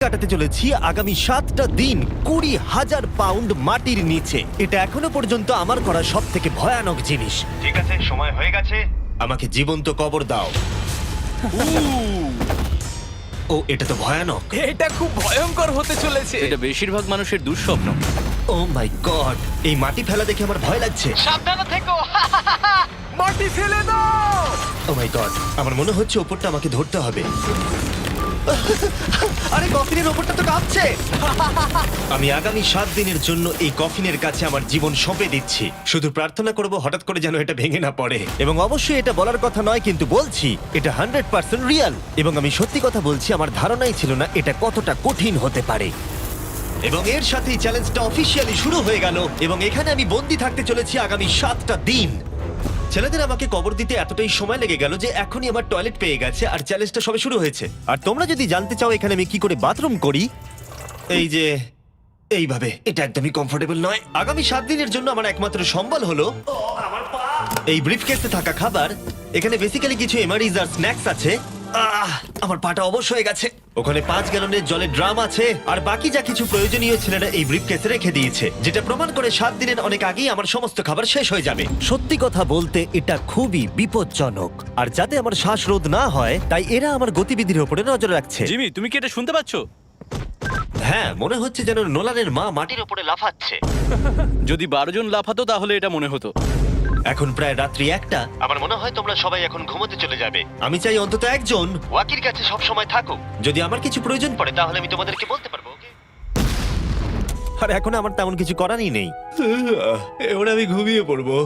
কাটাতে চলেছি আগামী 7টা দিন 20,000 পাউন্ড মাটির নিচে। এটা এখনো পর্যন্ত আমার করা সব থেকে ভয়ানক জিনিস। ঠিক আছে, সময় হয়ে গেছে, আমাকে জীবন্ত কবর দাও। ও, এটা তো ভয়ানক। এটা খুব ভয়ঙ্কর হতে চলেছে। এটা বেশিরভাগ মানুষের দুঃস্বপ্ন। ও মাই গড, এই মাটি ফেলা দেখে আমার ভয় লাগছে। সাবধানে থেকো। মাটি ফেলে দাও। ও মাই গড, আমার মনে হচ্ছে ওপরটা আমাকে ধরতে হবে। আরে কফিনের ওপরটা তো কাঁপছে। আমি আগামী 7 দিনের জন্য এই কফিনের কাছে আমার জীবন সঁপে দিচ্ছি। শুধু প্রার্থনা করব হঠাৎ করে যেন এটা ভেঙে না পড়ে। এবং অবশ্যই এটা বলার কথা নয়, কিন্তু বলছি এটা 100% রিয়েল। এবং আমি সত্যি কথা বলছি, আমার ধারণাই ছিল না এটা কতটা কঠিন হতে পারে। এবং এর সাথেই চ্যালেঞ্জটা অফিসিয়ালি শুরু হয়ে গেল। এবং এখানে আমি বন্দি থাকতে চলেছি আগামী 7টা দিন। ছেলেদের আমাকে কবর দিতে এতটাই সময় লেগে গেল যে এখনই আমার টয়লেট পেয়ে গেছে, আর চ্যালেঞ্জটা সবে শুরু হয়েছে। আর তোমরা যদি জানতে চাও এখানে আমি কি করে বাথরুম করি, এই যে এইভাবে, এটা একদমই কমফোর্টেবল নয়। আগামী 7 দিনের জন্য আমার একমাত্র সম্বল হলো এই ব্রিফকেসে থাকা খাবার। এখানে বেসিক্যালি কিছু এমারিজ আর স্ন্যাক্স আছে। আমার পাটা অবশ হয়ে গেছে। ওখানে 5 গ্যালনের জলের ড্রাম আছে, আর বাকি যা কিছু প্রয়োজনীয় ছেলেরা এই ব্রিফকেসে রেখে দিয়েছে, যেটা প্রমাণ করে 7 দিনের অনেক আগেই আমার সমস্ত খাবার শেষ হয়ে যাবে। সত্যি কথা বলতে এটা খুবই বিপজ্জনক, আর যাতে আমার শ্বাসরোধ না হয় তাই এরা আমার গতিবিধির উপরে নজর রাখছে। জিমি, তুমি কি এটা শুনতে পাচ্ছো? হ্যাঁ, মনে হচ্ছে যেন নোলানের মা মাটির উপরে লাফাচ্ছে। যদি 12 জন লাফাতো তাহলে এটা মনে হতো। এখন প্রায় রাত্রি 1টা। আমার মনে হয় তোমরা সবাই এখন ঘুমোতে চলে যাবে। আমি চাই অন্তত একজন ওয়াকির কাছে সব সময় থাকুক। যদি আমার কিছু প্রয়োজন পড়ে তাহলে আমি তোমাদেরকে বলতে পারবো, ওকে? আর এখন আমার তেমন কিছু করারই নেই। এবার আমি ঘুমিয়ে পড়বো।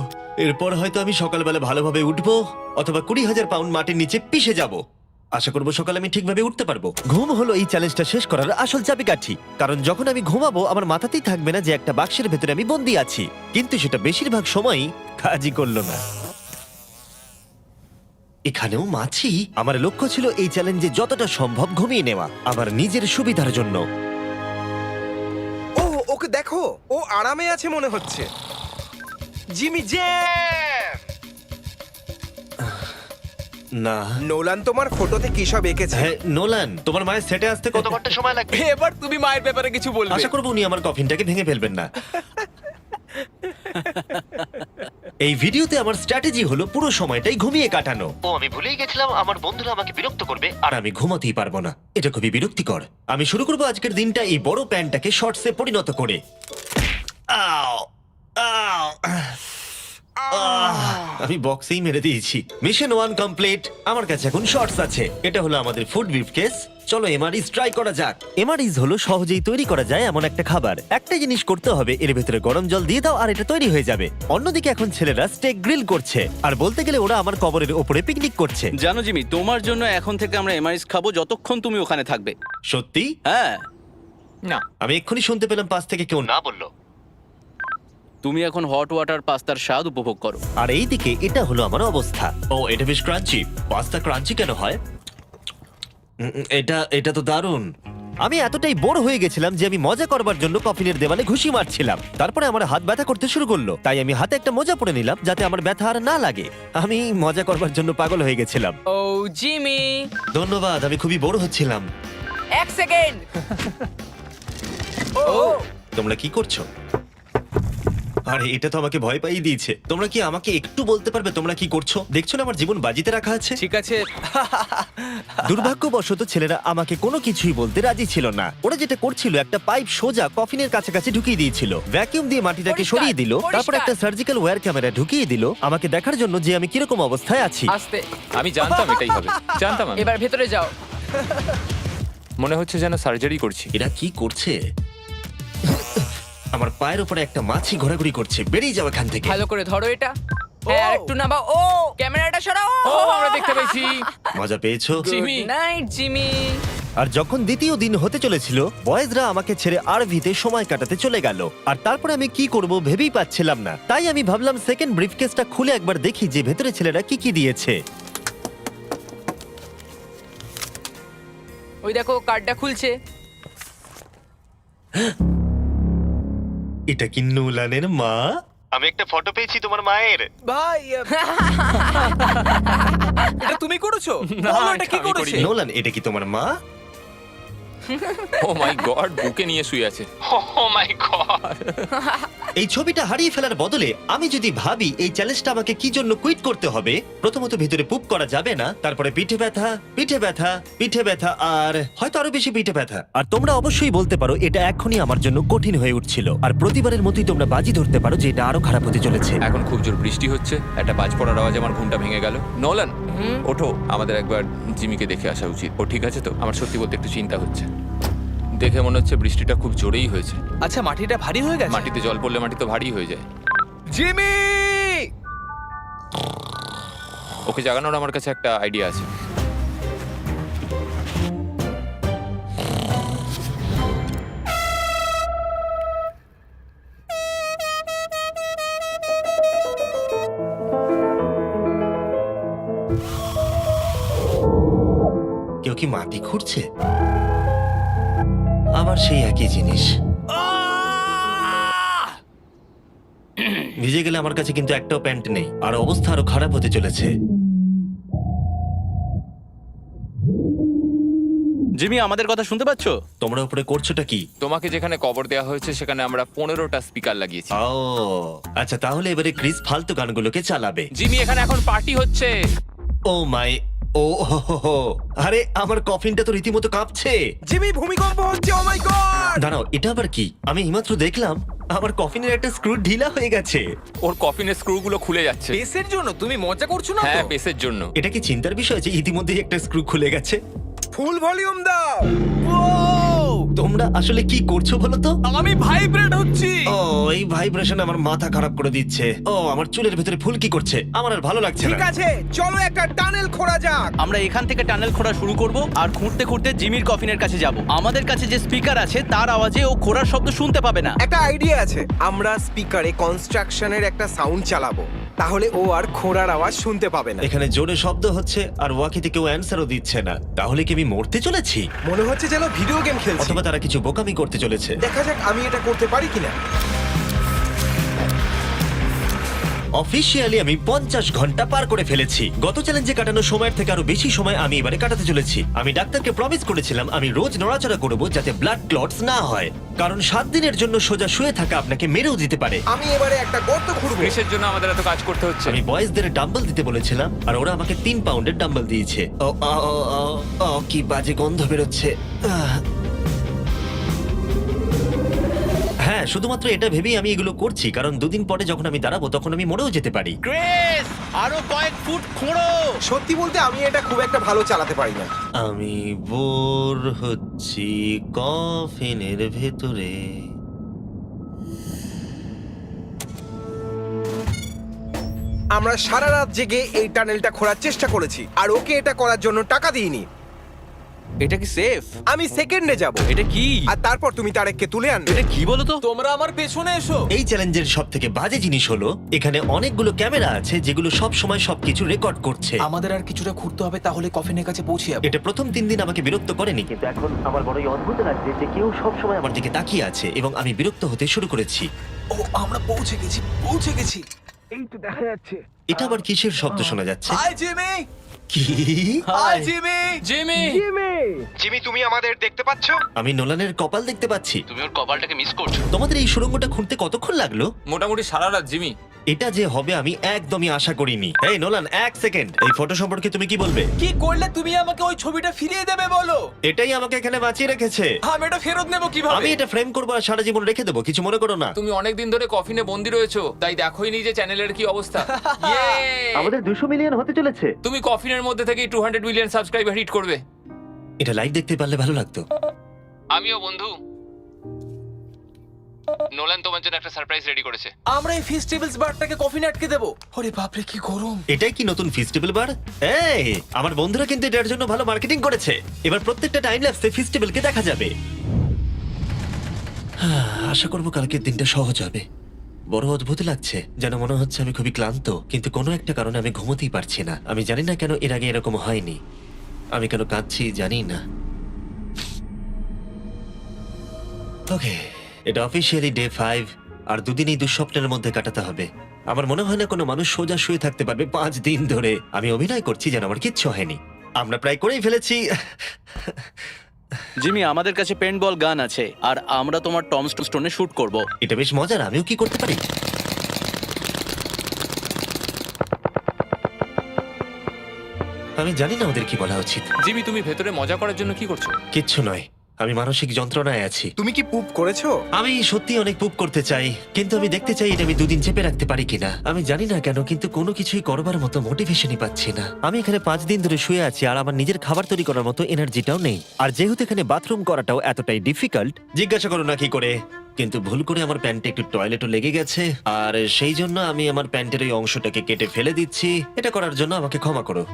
এরপর হয়তো আমি সকালবেলা ভালোভাবে উঠবো, অথবা 20,000 পাউন্ড মাটির নিচে পিষে যাব। আশা করবো সকালে আমি ঠিকভাবে উঠতে পারবো। ঘুম হলো এই চ্যালেঞ্জটা শেষ করার আসল চাবিকাঠি। কারণ যখন আমি ঘুমাবো আমার মাথাতেই থাকবে না যে একটা বাক্সের ভেতরে আমি বন্দি আছি। কিন্তু সেটা বেশিরভাগ সময়ই কাজই করলো না। এখানেও মাছি। আমার লক্ষ্য ছিল এই চ্যালেঞ্জে যতটা সম্ভব ঘুমিয়ে নেওয়া, আমার নিজের সুবিধার জন্য। ও, ওকে দেখো, ও আরামে আছে মনে হচ্ছে। জিমি জে, না, নোলান তোমার ফটোতে কি সব এঁকেছে? হ্যাঁ নোলান, তোমার মায়ের সেটে আসতে কত ঘন্টা সময় লাগবে? এবার তুমি মায়ের ব্যাপারে কিছু বলবে। আশা করবো উনি আমার কফিনটাকে ভেঙে ফেলবেন না। এই ভিডিওতে আমার স্ট্র্যাটেজি হলো পুরো সময়টাই ঘুমিয়ে কাটানো। ও, আমি ভুলেই গেছিলাম আমার বন্ধুরা আমাকে বিরক্ত করবে আর আমি ঘুমাতেই পারবো না। এটা খুবই বিরক্তিকর। আমি শুরু করবো আজকের দিনটা এই বড় প্যান্টটাকে শর্টসে পরিণত করে। আও, আও, আমি বক্সেই মেরে দিয়েছি। Mission 1 complete. আমার কাছে এখন শর্টস আছে। এটা হলো আমাদের ফুড ব্রিফকেস। চলো এমআরইজ ট্রাই করা যাক। এমআরইজ হলো সহজেই তৈরি করা যায় এমন একটা খাবার। একটা জিনিস করতে হবে, এর ভেতরে গরম জল দিয়ে দাও আর এটা তৈরি হয়ে যাবে। অন্যদিকে এখন ছেলেরা স্টেক গ্রিল করছে, আর বলতে গেলে ওরা আমার কবরের উপরে পিকনিক করছে। জানো জিমি, তোমার জন্য এখন থেকে আমরা এমআইএস খাবো যতক্ষণ তুমি ওখানে থাকবে। সত্যি? হ্যাঁ, না, আমি এক্ষুনি শুনতে পেলাম পাশ থেকে কেউ না বললো। তুমি এখন হট ওয়াটার পাস্তার স্বাদ উপভোগ করো। আর এইদিকে এটা হলো আমার অবস্থা। ও, এটা বেশ ক্রাঞ্চি। পাস্তা ক্রাঞ্চি কেন হয়? এটা তো দারুণ। আমি এতটাই বোর হয়ে গেছিলাম যে আমি মজা করবার জন্য কফিনের দেওয়ালে ঘুষি মারছিলাম। তারপরে আমার হাত ব্যথা করতে শুরু করলো, তাই আমি হাতে একটা মোজা পরে নিলাম যাতে আমার ব্যথা আর না লাগে। আমি মজা করবার জন্য পাগল হয়ে গেছিলাম। ও জিমি, ধন্যবাদ, আমি খুবই বোর হচ্ছিলাম। 1 সেকেন্ড। ও, তোমরা কি করছো? আরে এটা তো আমাকে ভয় পাইয়ে দিয়েছে। তোমরা কি আমাকে একটু বলতে পারবে তোমরা কি করছো? দেখছো না আমার জীবন বাজিতে রাখা আছে। ঠিক আছে। দুর্ভাগ্যবশত ছেলেরা আমাকে কোনো কিছুই বলতে রাজি ছিল না। ওরা যেটা করছিল, একটা পাইপ সোজা কফিনের কাছাকাছি ঢুকিয়ে দিয়েছিল, ভ্যাকিউম দিয়ে মাটিটাকে পরিষ্কার, সরিয়ে দিল, তারপর পরিষ্কার। একটা সার্জিক্যাল ওয়্যার ক্যামেরা ঢুকিয়ে দিল আমাকে দেখার জন্য যে আমি কিরকম অবস্থায় আছি। আস্তে, আমি জানতাম এটাই হবে, জানতাম আমি। এবার ভেতরে যাও। মনে হচ্ছে যেন সার্জারি করছি। এরা কি করছে? আমার পায়ের উপরে একটা মাছি ঘোরাঘুরি করছে। বেরিয়ে যাও এখান থেকে। ভালো করে ধরো এটা। হ্যাঁ, আর একটু নামাও। ও, ক্যামেরাটা সরাও। ও, আমরা দেখতে পেয়েছি। মজা পেয়েছো? জিমি। Good night Jimmy. আর যখন দ্বিতীয় দিন হতে চলেছিল, বয়েজরা আমাকে ছেড়ে আরভিতে সময় কাটাতে চলে গেল। আর তারপরে আমি কি করব ভেবেই পাচ্ছিলাম না। তাই আমি ভাবলাম সেকেন্ড ব্রিফকেসটা খুলে একবার দেখি যে ভেতরে ছেলেরা কি কি দিয়েছে। ওই দেখো, কার্ডটা খুলছে। এটা কি নোলানের মা? আমি একটা ফটো পেয়েছি তোমার মায়ের। ভাই, এটা তুমি করেছো? না, বলো, এটা কি আমি করেছে? করিনি। নোলান, এটা কি তোমার মা? ও মাই গড, বুকে নিয়ে শুয়ে আছে। ও মাই গড। এই ছবিটা হারিয়ে ফেলার বদলে আমি যদি ভাবি এই চ্যালেঞ্জটা আমাকে কি জন্য কুইট করতে হবে, প্রথমত ভিতরে পুপ করা যাবে না, তারপরে পিঠে ব্যথা, পিঠে ব্যথা, পিঠে ব্যথা, আর হয়তো আরো বেশি পিঠে ব্যথা। আর তোমরা অবশ্যই বলতে পারো এটা এখনই আমার জন্য কঠিন হয়ে উঠছিল, আর প্রতিবারের মতোই তোমরা বাজি ধরতে পারো যে এটা আরো খারাপ হতে চলেছে। এখন খুব জোর বৃষ্টি হচ্ছে, একটা বাজ পড়ার আওয়াজে আমার ঘুমটা ভেঙে গেল। নোলান, ওঠো, আমাদের একবার জিমিকে দেখে আসা উচিত। ও ঠিক আছে তো? আমার সত্যি বলতে একটু চিন্তা হচ্ছে। দেখে মনে হচ্ছে বৃষ্টিটা খুব জোরেই হয়েছে। আচ্ছা, মাটিটা ভারী হয়ে গেছে। মাটিতে জল পড়লে মাটি তো ভারী হয়ে যায়। জিমি! ওকে জাগানোর আমার কাছে একটা আইডিয়া আছে। কেউ কি মাটি খুঁড়ছে? আবার সেই একই জিনিস। ভিজে গেলে আমার কাছে কিন্তু একটাও প্যান্ট নেই, আর অবস্থা আরো খারাপ হতে চলেছে। জিমি, আমাদের কথা শুনতে পাচ্ছ? তোমরা উপরে করছোটা কি? তোমাকে যেখানে কবর দেওয়া হয়েছে সেখানে আমরা 15টা স্পিকার লাগিয়েছি। ও আচ্ছা, তাহলে এবারে ক্রিস ফালতু গানগুলোকে চালাবে। জিমি, এখানে এখন পার্টি হচ্ছে। ও মাই, ও হো হো হো। আরে আমার কফিনটা তো রীতিমতো কাঁপছে। জিমি, ভূমিকম্প হচ্ছে! ও মাই গড! দাঁড়াও, এটা আবার কি? আমি এইমাত্র দেখলাম আমার কফিনের একটা স্ক্রু ঢিলা হয়ে গেছে। ওর কফিনের স্ক্রুগুলো খুলে যাচ্ছে। বেসের জন্য তুমি মজা করছো না হ্যাঁ, তো? বেসের জন্য। এটা কি চিন্তার বিষয় যে ইতিমধ্যেই একটা স্ক্রু খুলে গেছে? ফুল ভলিউম দাও! তোমরা আসলে কি করছো বলো তো? আমি ভাইব্রেট হচ্ছি। ও, এই ভাইব্রেশন আমার মাথা খারাপ করে দিচ্ছে। ও, আমার চুলের ভেতরে ফুলকি করছে, আমার আর ভালো লাগছে ঠিক না। আছে, চলো একটা টানেল খোঁড়া যাক। আমরা এখান থেকে টানেল খোঁড়া শুরু করব আর খুঁড়তে খুঁড়তে জিমির কফিনের কাছে যাব। আমাদের কাছে যে স্পিকার আছে তার আওয়াজে ও খোঁড়ার শব্দ শুনতে পাবে না। একটা আইডিয়া আছে, আমরা স্পিকারে কনস্ট্রাকশনের একটা সাউন্ড চালাবো, তাহলে ও আর খোঁড়ার আওয়াজ শুনতে পাবে না। এখানে জোরে শব্দ হচ্ছে আর ওয়াকিতে কেউ অ্যান্সারও দিচ্ছে না। তাহলে কি আমি মরতে চলেছি? মনে হচ্ছে যেন ভিডিও গেম খেলছি। অথবা তারা কিছু বোকামি করতে চলেছে। দেখা যাক আমি এটা করতে পারি কিনা। অফিসিয়ালি আমি 50 ঘন্টা পার করে ফেলেছি। গত চ্যালেঞ্জে কাটানো সময়ের থেকে আরো বেশি সময় আমি এবারে কাটাতে চলেছি। আমি ডাক্তারকে প্রমিস করেছিলাম আমি রোজ নড়াচড়া করব যাতে ব্লাড ক্লটস না হয়, কারণ 7 দিনের জন্য সোজা শুয়ে থাকা আপনাকে মেরেও দিতে পারে। আমি এবারে একটা গর্ত খুঁড়বো। গ্রিসের জন্য আমাদের এত কাজ করতে হচ্ছে। আমি বয়েজদের ডাম্বল দিতে বলেছিলাম আর ওরা আমাকে 3 পাউন্ডের ডাম্বল দিয়েছে। ও ও, ও, ও, ও, কি বাজে গন্ধ বেরোচ্ছে। হ্যাঁ, শুধুমাত্র এটা ভেবেই আমি এগুলো করছি, কারণ 2 দিন পরে যখন আমি দাঁড়াবো তখন আমি মরেও যেতে পারি। ক্রিস, আরো কয়েক ফুট খোঁড়ো। সত্যি বলতে আমি এটা খুব একটা ভালো চালাতে পারি না। আমি বোর হচ্ছি কফিনের ভেতরে। আমরা সারা রাত জেগে এই টানেলটা খোঁড়ার চেষ্টা করেছি, আর ওকে এটা করার জন্য টাকা দিইনি। এটা কি সেফ? আমি সেকেন্ডে যাব, এটা কি? আর তারপর তুমি তারেককে তুলে আনবে। এটা কি বলো তো? তোমরা আমার পেছনে এসো। এই চ্যালেঞ্জের সব থেকে বাজে জিনিস হলো এখানে অনেকগুলো ক্যামেরা আছে যেগুলো সব সময় সবকিছু রেকর্ড করছে। আমাদের আর কিছুটা ঘুরতে হবে, তাহলে কফিনের কাছে পৌঁছে যাবো। এটা প্রথম 3 দিন আমাকে বিরক্ত করেনি, কিন্তু এখন আমার বড়ই অদ্ভুত লাগছে যে কেউ সব সময় আমার দিকে তাকিয়ে আছে এবং আমি বিরক্ত হতে শুরু করেছি। ও, আমরা পৌঁছে গেছি, পৌঁছে গেছি। এই তো দেখা যাচ্ছে। এটা আবার কিসের শব্দ শোনা যাচ্ছে? Hi Jimmy. কি? Hi Jimmy. জিমি, জিমি, তুমি আমাদের দেখতে পাচ্ছ? আমি নোলানের কপাল দেখতে পাচ্ছি। তুমি ওর কপালটাকে মিস করছো। তোমাদের এই সুড়ঙ্গটা খুঁড়তে কতক্ষণ লাগলো? মোটামুটি সারা রাত। জিমি, এটা যে হবে আমি একদমই আশা করিনি। এই নোলান, 1 সেকেন্ড, এই ফটো সম্পর্কে তুমি কি বলবে? কি করলে তুমি আমাকে ওই ছবিটা ফিরিয়ে দেবে বলো? এটাই আমাকে এখানে বাঁচিয়ে রেখেছে। আমি এটা ফেরত নেব কিভাবে? আমি এটা ফ্রেম করবো আর সারা জীবন রেখে দেবো, কিছু মনে করো না। তুমি অনেক দিন ধরে কফিনে বন্দি রয়েছো, তাই দেখোই নি যে চ্যানেলের কি অবস্থা। Yay! আমাদের 200 মিলিয়ন হতে চলেছে। তুমি কফিনের মধ্যে থেকেই 200 মিলিয়ন সাবস্ক্রাইবার হিট করবে। এটা লাইভ দেখতে পারলে ভালো লাগতো। আমিও বন্ধু। নোলান তোমার জন্য একটা সারপ্রাইজ রেডি করেছে। আমরা এই ফেস্টিভ্যালস বারটাকে কফিনে আটকে দেবো। ওরে বাপরে, কি গরম। এটাই কি নতুন ফেস্টিভ্যাল বার? এই, আমার বন্ধুরা কিন্তু এটার জন্য ভালো মার্কেটিং করেছে। এবার প্রত্যেকটা টাইম ল্যাপসে ফেস্টিভ্যালকে দেখা যাবে। আশা করবো কালকের দিনটা সহজ হবে। বড় অদ্ভুত লাগছে, যেন মনে হচ্ছে আমি খুবই ক্লান্ত, কিন্তু কোনো একটা কারণে আমি ঘুমোতেই পারছি না। আমি জানি না কেন এর আগে এরকম হয়নি। আমি কেন কাঁদছি জানি না। ওকে, এটা অফিসিয়ালি ডে 5, আর 2 দিন এই দুঃস্বপ্নের মধ্যে কাটাতে হবে। আমার মনে হয় না কোনো মানুষ সোজা শুয়ে থাকতে পারবে 5 দিন ধরে। আমি অভিনয় করছি যেন আমার কিচ্ছু হয়নি। আমরা প্রায় করেই ফেলেছি। জিমি, আমাদের কাছে পেন্টবল গান আছে আর আমরা তোমার টম স্টোনে শুট করব। এটা বেশ মজার, আমিও কি করতে পারি? আমি জানি না ওদের কি বলা উচিত। জিমি, তুমি ভেতরে মজা করার জন্য কি করছো? কিচ্ছু নয়, আমি মানসিক যন্ত্রণায় আছি। তুমি কি পুপ করেছো? আমি সত্যি অনেক পুপ করতে চাই, কিন্তু আমি দেখতে চাই এটা আমি 2 দিন চেপে রাখতে পারি কিনা। আমি জানি না কেন, কিন্তু কোনো কিছুই করবার মতো মোটিভেশনই পাচ্ছি না। আমি এখানে 5 দিন ধরে শুয়ে আছি আর আমার নিজের খাবার তৈরি করার মতো এনার্জিটাও নেই। আর যেহেতু এখানে বাথরুম করাটাও এতটাই ডিফিকাল্ট, জিজ্ঞাসা করো না কি করে, কিন্তু ভুল করে আমার প্যান্টে একটু টয়লেটও লেগে গেছে, আর সেই জন্য আমি আমার প্যান্টের ওই অংশটাকে কেটে ফেলে দিচ্ছি। এটা করার জন্য আমাকে ক্ষমা করো।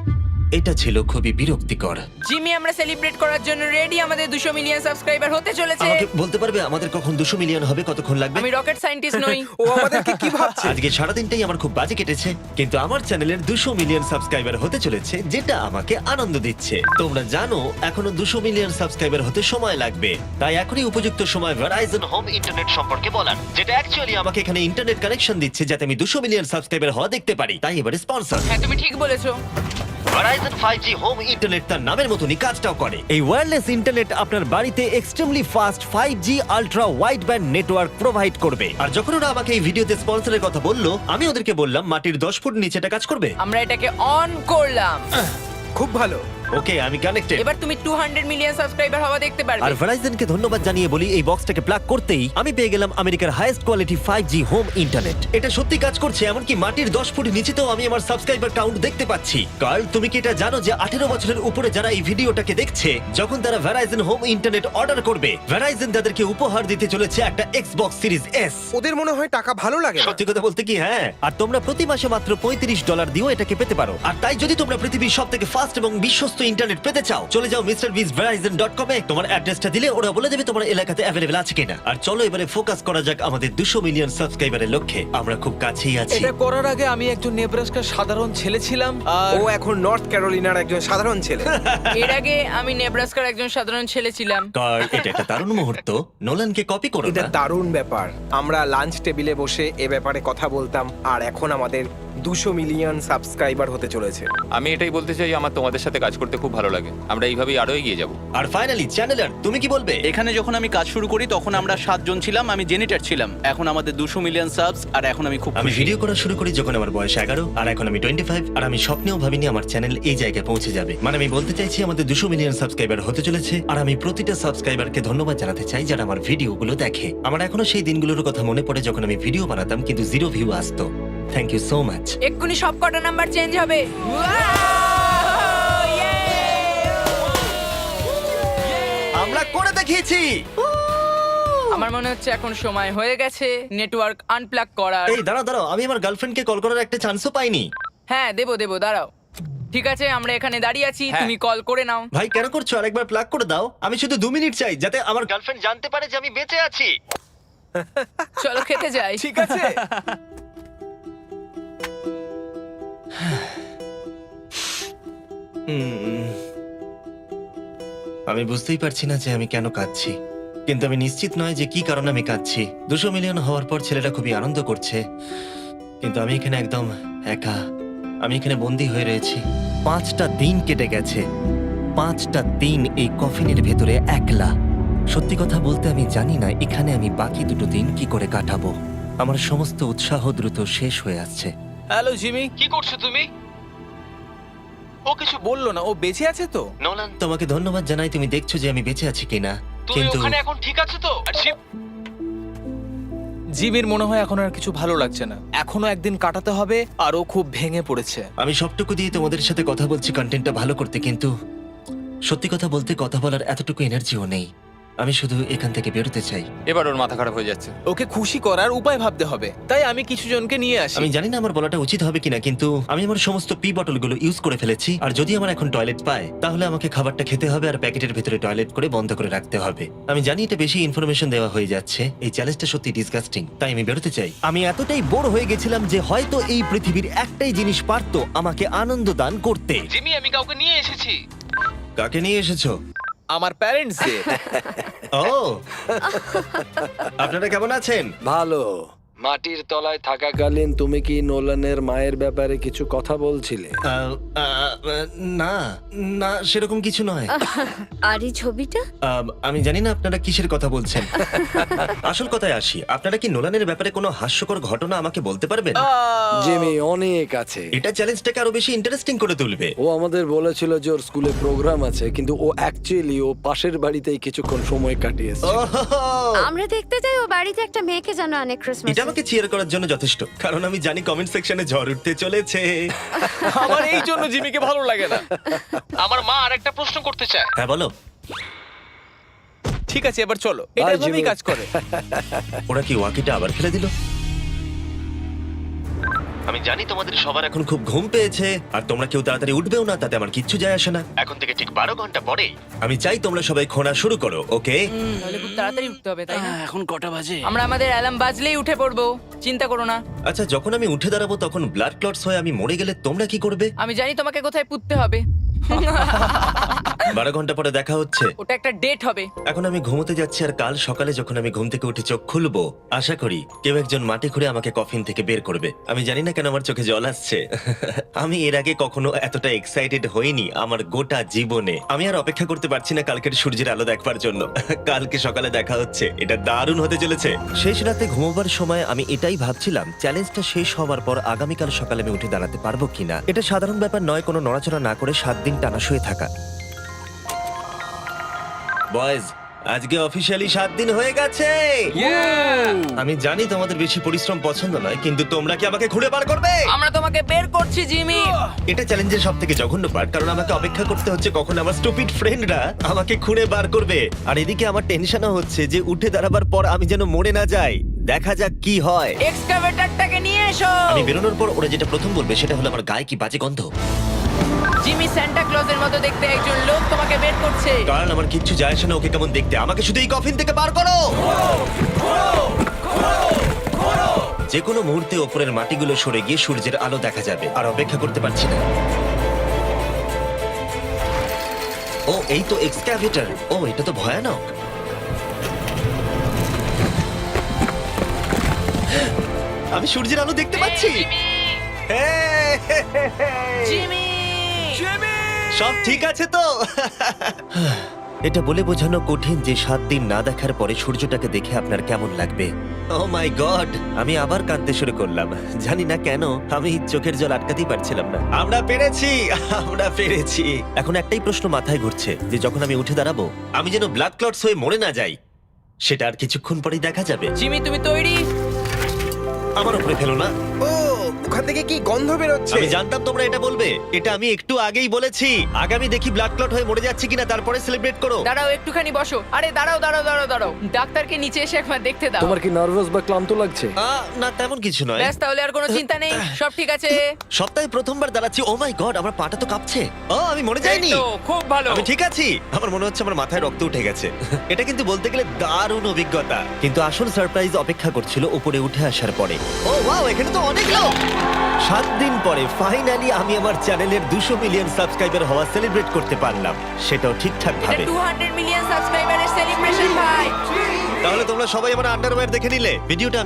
এটা ছিল খুবই বিরক্তিকর। জিমি, আমরা সেলিব্রেট করার জন্য রেডি। আমাদের 200 মিলিয়ন সাবস্ক্রাইবার হতে চলেছে। আমাকে বলতে পারবে আমাদের কখন 200 মিলিয়ন হবে, কতক্ষণ লাগবে? আমি রকেট সায়েন্টিস্ট নই। ও আমাদেরকে কি ভাবছে? আজকে সারাদিনটাই আমার খুব বাজে কেটেছে, কিন্তু আমার চ্যানেলের 200 মিলিয়ন সাবস্ক্রাইবার হতে চলেছে, যেটা আমাকে আনন্দ দিচ্ছে। তোমরা জানো এখনো 200 মিলিয়ন সাবস্ক্রাইবার হতে সময় লাগবে, তাই এখনই উপযুক্ত সময় ভেরাইজন হোম ইন্টারনেট সম্পর্কে বলার, যেটা অ্যাকচুয়ালি আমাকে এখানে ইন্টারনেট কানেকশন দিচ্ছে যাতে আমি 200 মিলিয়ন সাবস্ক্রাইবার হওয়া দেখতে পারি। তাই এবারে স্পন্সর হ্যাঁ, তুমি ঠিক বলেছো। ভেরাইজন 5G হোম ইন্টারনেট তার নামের মতনই কাজটাও করে। এই ওয়্যারলেস ইন্টারনেট আপনার বাড়িতে extremely fast 5G ultra wide band network provide করবে। আর যখন ওরা আমাকে এই ভিডিওতে স্পন্সরের কথা বললো, আমি ওদেরকে বললাম মাটির 10 ফুট নিচে এটা কাজ করবে। আমরা এটাকে অন করলাম। খুব ভালো। ওকে, আমি কানেক্টেড। এবার তুমি 200 মিলিয়ন সাবস্ক্রাইবার হওয়া দেখতে আর পারবে। ভেরাইজনকে ধন্যবাদ জানিয়ে বলি, এই বক্সটাকে প্লাগ করতেই আমি পেয়ে গেলাম আমেরিকার highest quality 5G home internet. এটা সত্যি কাজ করছে, এমনকি মাটির 10 ফুট নিচেতেও আমি আমার সাবস্ক্রাইবার কাউন্ট দেখতে পাচ্ছি। কার্ল, তুমি কি এটা জানো যে 18 বছরের উপরে যারা এই ভিডিওটাকে দেখছে, যখন তারা ভেরাইজন হোম ইন্টারনেট অর্ডার করবে, ভেরাইজন তাদেরকে উপহার দিতে চলেছে একটা Xbox Series S। ওদের মনে হয় টাকা ভালো লাগে না। সত্যি কথা বলতে কি, হ্যাঁ। আর তোমরা প্রতি মাসে মাত্র $35 দিয়েও এটাকে পেতে পারো। আর তাই যদি তোমরা পৃথিবীর সবথেকে ফাস্ট এবং বিশ্বস্ত ইন্টারনেট পেতে চাও, চলে যাও MrBeastVerizon.com এ। তোমার অ্যাড্রেসটা দিলে ওরা বলে দেবে তোমার এলাকাতে অ্যাভেলেবল আছে কিনা। আর চলো এবারে ফোকাস করা যাক আমাদের 200 মিলিয়ন সাবস্ক্রাইবারের লক্ষ্যে। আমরা খুব কাছেই আছি। এটা করার আগে আমি একজন নেব্রাস্কার সাধারণ ছেলে ছিলাম আর ও এখন নর্থ ক্যারোলিনার একজন সাধারণ ছেলে। এর আগে আমি নেব্রাস্কার একজন সাধারণ ছেলে ছিলাম। কার্ল, এটা একটা দারুণ মুহূর্ত। নোলানকে কপি করো এটা না। দারুণ ব্যাপার। আমরা লাঞ্চ টেবিলে বসে এ ব্যাপারে কথা বলতাম, আর এখন আমাদের 200 মিলিয়ন সাবস্ক্রাইবার হতে চলেছে। আমি এটাই বলতে চাই, আমার তোমাদের সাথে কাজ করতে খুব ভালো লাগে। আমরা এইভাবেই আরো এগিয়ে যাব। আর ফাইনালি চ্যানেলার, তুমি কি বলবে? এখানে যখন আমি কাজ শুরু করি তখন আমরা 7 জন ছিলাম, আমি জেনিটার ছিলাম। এখন আমাদের 200 মিলিয়ন সাবস আর এখন আমি খুব আমি খুশি। ভিডিও করা শুরু করি যখন আমার বয়স 11, আর এখন আমি 25, আর আমি স্বপ্নেও ভাবিনি আমার চ্যানেল এই জায়গায় পৌঁছে যাবে। মানে আমি বলতে চাইছি আমাদের 200 মিলিয়ন সাবস্ক্রাইবার হতে চলেছে, আর আমি প্রতিটা সাবস্ক্রাইবারকে ধন্যবাদ জানাতে চাই যারা আমার ভিডিওগুলো দেখে। আমার এখনো সেই দিনগুলোর কথা মনে পড়ে যখন আমি ভিডিও বানাতাম কিন্তু 0 ভিউ আসতো। Thank you so much. এক্ষুনি সব কটা নাম্বার চেঞ্জ হবে। আমরা করে দেখিয়েছি। আমার মনে হচ্ছে এখন সময় হয়ে গেছে নেটওয়ার্ক আনপ্লাগ করার। এই দাঁড়াও দাঁড়াও, আমি আমার গার্লফ্রেন্ডকে কল করার একটা চান্সও পাইনি। হ্যাঁ, দেবো দাঁড়াও। ঠিক আছে, আমরা এখানে দাঁড়িয়ে আছি, হ্যাঁ। তুমি কল করে নাও। ভাই কেন করছো? আরেকবার প্লাগ করে দাও। আমি শুধু 2 মিনিট চাই যাতে আমার গার্লফ্রেন্ড জানতে পারে যে আমি বেঁচে আছি। চলো খেতে যাই। ঠিক আছে। আমি বুঝতেই পারছি না যে আমি কেন কাঁদছি, কিন্তু আমি নিশ্চিত নয় যে কি কারণে আমি কাঁদছি। 200 মিলিয়ন হওয়ার পর ছেলেটা খুবই আনন্দ করছে, কিন্তু আমি এখানে একদম একা। আমি এখানে বন্দি হয়ে রয়েছি। 5টা দিন কেটে গেছে, 5টা দিন এই কফিনের ভেতরে একলা। সত্যি কথা বলতে আমি জানি না এখানে আমি বাকি 2 দিন কি করে কাটাবো। আমার সমস্ত উৎসাহ দ্রুত শেষ হয়ে আসছে। হ্যালো জিমি, কি করছো তুমি? ও কিছু বললো না, ও বেঁচে আছে তো? নোলান, তোমাকে ধন্যবাদ জানাই, তুমি দেখছো যে আমি বেঁচে আছি কিনা। তুমি কিন্তু ওখানে এখন ঠিক আছে তো? আর জিমির মনে হয় এখন আর কিছু ভালো লাগছে না। এখনো একদিন কাটাতে হবে আর ও খুব ভেঙে পড়েছে। আমি সবটুকু দিয়ে তোমাদের সাথে কথা বলছি কন্টেন্টটা ভালো করতে, কিন্তু সত্যি কথা বলতে কথা বলার এতটুকু এনার্জিও নেই। আমি শুধু এখান থেকে বেরোতে চাই। এবার ওর মাথা খারাপ হয়ে যাচ্ছে। ওকে খুশি করার উপায় ভাবতে হবে, তাই আমি কিছু জনকে নিয়ে আসি। আমি জানি না আমার বলাটা উচিত হবে কিনা, কিন্তু আমি আমার সমস্ত পি বটলগুলো ইউজ করে ফেলেছি। আর যদি আমার এখন টয়লেট পায় তাহলে আমাকে খাবারটা খেতে হবে আর প্যাকেটের ভিতরে টয়লেট করে বন্ধ করে রাখতে হবে। আমি জানি এটা বেশি ইনফরমেশন দেওয়া হয়ে যাচ্ছে, এই চ্যালেঞ্জটা সত্যি ডিসগাস্টিং, তাই আমি বেরোতে চাই। আমি এতটাই বোর হয়ে গেছিলাম যে হয়তো এই পৃথিবীর একটাই জিনিস পারতো আমাকে আনন্দ দান করতে। জিমি, আমি কাউকে নিয়ে এসেছি। কাকে নিয়ে এসেছো? আমার প্যারেন্টসকে। ও, আপনারা কেমন আছেন? ভালো। মাটির তলায় থাকাকালীন তুমি কি নোলানের মায়ের ব্যাপারে কিছু কথা বলছিলে? না না সেরকম কিছু নয়। আর এই ছবিটা? আমি জানি না আপনারা কিসের কথা বলছেন। আসল কথায় আসি, আপনারা কি নোলানের ব্যাপারে কোনো হাস্যকর ঘটনা আমাকে বলতে পারবেন? জিমি, অনেক আছে। এটা চ্যালেঞ্জটাকে আরো বেশি ইন্টারেস্টিং করে তুলবে। ও আমাদের বলেছিল যে ওর স্কুলে প্রোগ্রাম আছে, কিন্তু ও অ্যাকচুয়ালি ও পাশের বাড়িতেই কিছুক্ষণ সময় কাটিয়েছে। ওহো! আমরা দেখতে যাই ও বাড়িতে একটা মেয়েকে জানো অনেক ক্রিসমাস। এটা আমাকে চিয়ার করার জন্য যথেষ্ট, কারণ আমি জানি কমেন্ট সেকশনে ঝড় উঠতে চলেছে। আমার এই জন্য জিমিকে ভালো লাগে না। আমার মা আরেকটা প্রশ্ন করতে চায়। হ্যাঁ বলো। ঠিক আছে, এবার চলো, এটা Bye, এভাবেই জিমি। কাজ করে। ওরা কি ওয়াকিটা আবার ফেলে দিল? আমি জানি তোমাদের সবার এখন খুব ঘুম পেয়েছে আর তোমরা কেউ তাড়াতাড়ি উঠবেও না, তাতে আমার কিচ্ছু যায় আসে না। এখন থেকে ঠিক 12 ঘন্টা পরে আমি চাই তোমরা সবাই খোঁড়া শুরু করো, ওকে? তাহলে খুব তাড়াতাড়ি উঠতে হবে, তাই না? এখন কটা বাজে? আমরা আমাদের অ্যালার্ম বাজলেই উঠে পড়বো, চিন্তা করো না। আচ্ছা, যখন আমি উঠে দাঁড়াবো তখন ব্লাড ক্লটস হয়ে আমি মরে গেলে তোমরা কি করবে? আমি জানি তোমাকে কোথায় পুঁততে হবে। 12 ঘন্টা পরে দেখা হচ্ছে। ওটা একটা ডেট হবে। এখন আমি ঘুমোতে যাচ্ছি আর কাল সকালে যখন আমি ঘুম থেকে উঠে চোখ খুলবো, আশা করি কেউ একজন মাটি খুঁড়ে আমাকে কফিন থেকে বের করবে। আমি জানি না কেন আমার চোখে জল আসছে। আমি এর আগে কখনো এতটা এক্সাইটেড হইনি আমার গোটা জীবনে। আমি আর অপেক্ষা করতে পারছি না কালকের সূর্যের আলো দেখবার জন্য। কালকে সকালে দেখা হচ্ছে, এটা দারুণ হতে চলেছে। শেষ রাতে ঘুমোবার সময় আমি এটাই ভাবছিলাম, চ্যালেঞ্জটা শেষ হওয়ার পর আগামীকাল সকালে আমি উঠে দাঁড়াতে পারবো কিনা। এটা সাধারণ ব্যাপার নয় কোনো নড়াচড়া না করে 7 দিন টানা শুয়ে থাকা। বয়েজ, আজকে অফিসিয়ালি 7 দিন হয়ে গেছে। আমি জানি তোমাদের বেশি পরিশ্রম পছন্দ নয়, কিন্তু তোমরা কি আমাকে খুঁড়ে বার করবে? আমরা তোমাকে বের করছি, জিমি। এটা চ্যালেঞ্জের সব থেকে জঘন্য পার্ট, কারণ আমাকে অপেক্ষা করতে হচ্ছে কখন আমার স্টুপিড ফ্রেন্ডরা আমাকে খুঁড়ে বার করবে। আর এদিকে আমার টেনশনও হচ্ছে যে উঠে দাঁড়াবার পর আমি যেন মরে না যাই। দেখা যাক কি হয়। এক্সকাভেটরটাকে নিয়ে এসো। আমি বেরোনোর পর ওরা যেটা প্রথম বলবে সেটা হলো আমার গায়ে কি বাজে গন্ধ। জিমি সান্টা ক্লজের মতো দেখতে একজন লোক তোমাকে বের করছে। কারণ আমার কিচ্ছু যায় আসে না ওকে কেমন দেখতে, আমাকে শুধু এই কফিন থেকে বার করো। যে কোনো মুহূর্তে ওপরের মাটিগুলো সরে গিয়ে সূর্যের আলো দেখা যাবে, আর অপেক্ষা করতে পারছি না। ও, এই তো এক্সক্যাভেটর। ও, এটা তো ভয়ানক। আমি সূর্যের আলো দেখতে পাচ্ছি। জিমি! সব ঠিক আছে তো? এটা বলে বোঝানো কঠিন যে 7 দিন না দেখার পরে সূর্যটাকে দেখে আপনার কেমন লাগবে। ও মাই গড, আমি আবার কাঁদতে শুরু করলাম। জানি না কেন, আমি চোখের জল আটকাতেই পারছিলাম না। আমরা পেরেছি, আমরা পেরেছি। এখন একটাই প্রশ্ন মাথায় ঘুরছে যে যখন আমি উঠে দাঁড়াবো আমি যেন ব্লাড ক্লটস হয়ে মরে না যাই। সেটা আর কিছুক্ষণ পরেই দেখা যাবে। জিমি, তুমি তৈরি? আমার উপরে ফেলো না। ও, ওখান থেকে কি গন্ধ বেরোচ্ছে? আমি জানতাম তোমরা এটা বলবে। এটা আমি একটু আগেই বলেছি। আগামী দেখি ব্লাড ক্লট হয়ে মরে যাচ্ছে কিনা, তারপরে সেলিব্রেট করো। দাঁড়াও, একটুখানি বসো। আরে দাঁড়াও দাঁড়াও দাঁড়াও দাঁড়াও, ডাক্তারকে নিচে এসে একবার দেখতে দাও। তোমার কি নার্ভাস বা ক্লান্ত লাগছে? না, তেমন কিছু নয়। ব্যাস, তাহলে আর কোনো চিন্তা নেই, সব ঠিক আছে। সপ্তাহে প্রথমবার দাঁড়াচ্ছি। ও মাই গড, আমার পাটা তো কাঁপছে। ও, আমি মরে যাইনি। এই তো, খুব ভালো। আমি ঠিক আছি। আমার মনে হচ্ছে আমার মাথায় রক্ত উঠে গেছে। এটা কিন্তু বলতে গেলে দারুণ অভিজ্ঞতা। কিন্তু আসল সারপ্রাইজ অপেক্ষা করছিল উপরে উঠে আসার পরে। ও ওয়াও, এখানে তো অনেক লোক। 7 দিন পরে ফাইনালি আমি আমার চ্যানেলের 200 মিলিয়ন সাবস্ক্রাইবার হওয়া সেলিব্রেট করতে পারলাম, সেটাও ঠিকঠাক এটা ভাবে। 200 মিলিয়ন সাবস্ক্রাইবারের সেলিব্রেশন, ভাই। তাহলে তোমরা সবাই আমার আন্ডারওয়্যার দেখে নিলে। ভিডিওটা